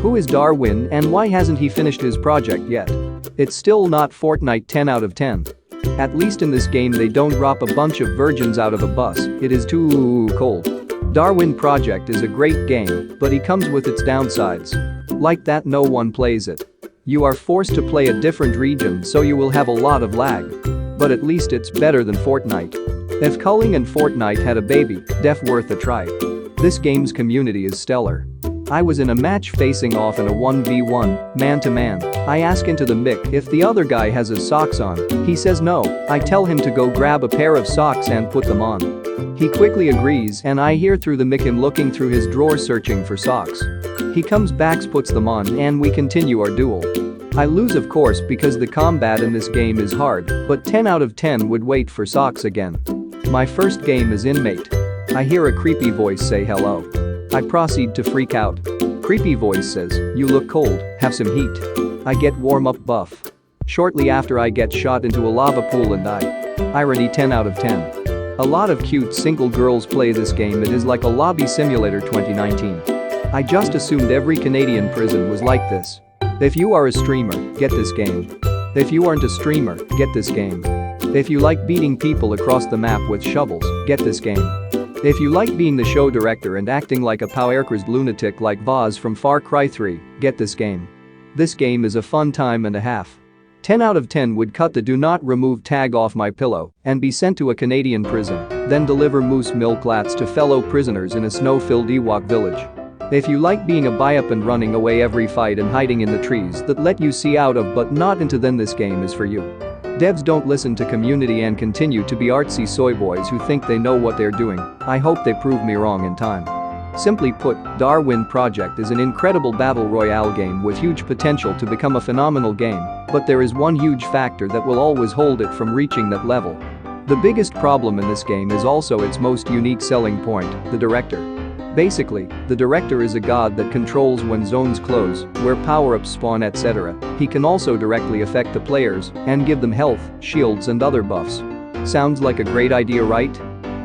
Who is Darwin and why hasn't he finished his project yet? It's still not Fortnite 10 out of 10. At least in this game they don't drop a bunch of virgins out of a bus, it is too cold. Darwin Project is a great game, but it comes with its downsides. Like that no one plays it. You are forced to play a different region so you will have a lot of lag. But at least it's better than Fortnite. If Culling and Fortnite had a baby, def worth a try. This game's community is stellar. I was in a match facing off in a 1v1, man-to-man. I ask into the mic if the other guy has his socks on. He says no. I tell him to go grab a pair of socks and put them on. He quickly agrees and I hear through the mic him looking through his drawer searching for socks. He comes back, puts them on and we continue our duel. I lose of course because the combat in this game is hard, but 10 out of 10 would wait for socks again. My first game is inmate. I hear a creepy voice say hello. I proceed to freak out. Creepy voice says, "You look cold, have some heat." I get warm up buff. Shortly after I get shot into a lava pool and die. Irony 10 out of 10. A lot of cute single girls play this game, it is like a lobby simulator 2019. I just assumed every Canadian prison was like this. If you are a streamer, get this game. If you aren't a streamer, get this game. If you like beating people across the map with shovels, get this game. If you like being the show director and acting like a powerups lunatic like Vaz from Far Cry 3, get this game. This game is a fun time and a half. 10 out of 10 would cut the do not remove tag off my pillow and be sent to a Canadian prison, then deliver moose milk lats to fellow prisoners in a snow-filled Ewok village. If you like being a buy-up and running away every fight and hiding in the trees that let you see out of but not into, then this game is for you. Devs don't listen to community and continue to be artsy soy boys who think they know what they're doing. I hope they prove me wrong in time. Simply put, Darwin Project is an incredible battle royale game with huge potential to become a phenomenal game, but there is one huge factor that will always hold it from reaching that level. The biggest problem in this game is also its most unique selling point, the director. Basically, the director is a god that controls when zones close, where power-ups spawn, etc. He can also directly affect the players and give them health, shields and other buffs. Sounds like a great idea, right?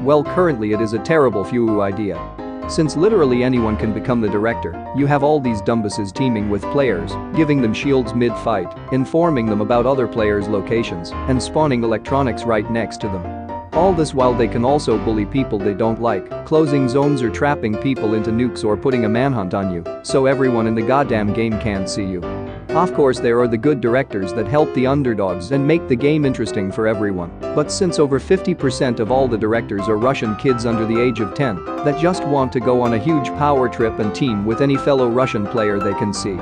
Well, currently it is a terrible few idea. Since literally anyone can become the director, you have all these dumbasses teaming with players, giving them shields mid-fight, informing them about other players' locations, and spawning electronics right next to them. All this while they can also bully people they don't like, closing zones or trapping people into nukes or putting a manhunt on you, so everyone in the goddamn game can't see you. Of course there are the good directors that help the underdogs and make the game interesting for everyone, but since over 50% of all the directors are Russian kids under the age of 10 that just want to go on a huge power trip and team with any fellow Russian player they can see.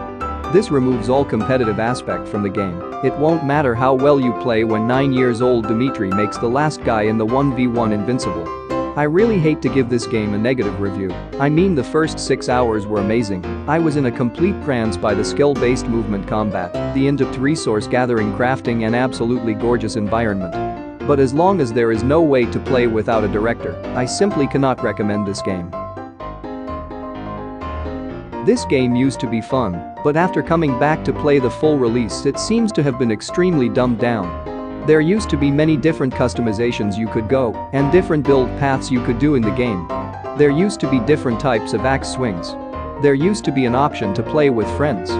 This removes all competitive aspect from the game. It won't matter how well you play when 9 years old Dmitry makes the last guy in the 1v1 invincible. I really hate to give this game a negative review. I mean, the first 6 hours were amazing. I was in a complete trance by the skill-based movement combat, the in-depth resource gathering, crafting and absolutely gorgeous environment. But as long as there is no way to play without a director, I simply cannot recommend this game. This game used to be fun, but after coming back to play the full release it seems to have been extremely dumbed down. There used to be many different customizations you could go and different build paths you could do in the game. There used to be different types of axe swings. There used to be an option to play with friends.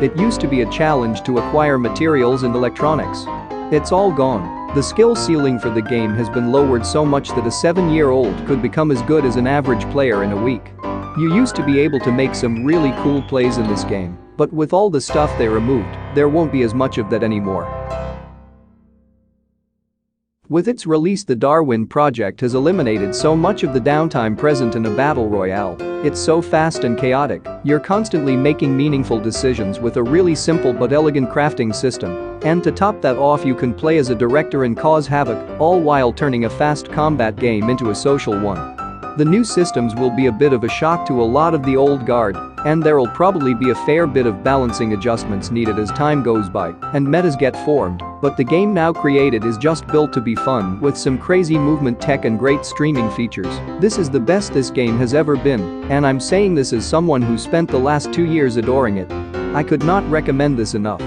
It used to be a challenge to acquire materials and electronics. It's all gone. The skill ceiling for the game has been lowered so much that a 7-year-old could become as good as an average player in a week. You used to be able to make some really cool plays in this game, but with all the stuff they removed, there won't be as much of that anymore. With its release, the Darwin Project has eliminated so much of the downtime present in a battle royale. It's so fast and chaotic, you're constantly making meaningful decisions with a really simple but elegant crafting system. And to top that off, you can play as a director and cause havoc, all while turning a fast combat game into a social one. The new systems will be a bit of a shock to a lot of the old guard, and there'll probably be a fair bit of balancing adjustments needed as time goes by and metas get formed, but the game now created is just built to be fun with some crazy movement tech and great streaming features. This is the best this game has ever been, and I'm saying this as someone who spent the last 2 years adoring it. I could not recommend this enough.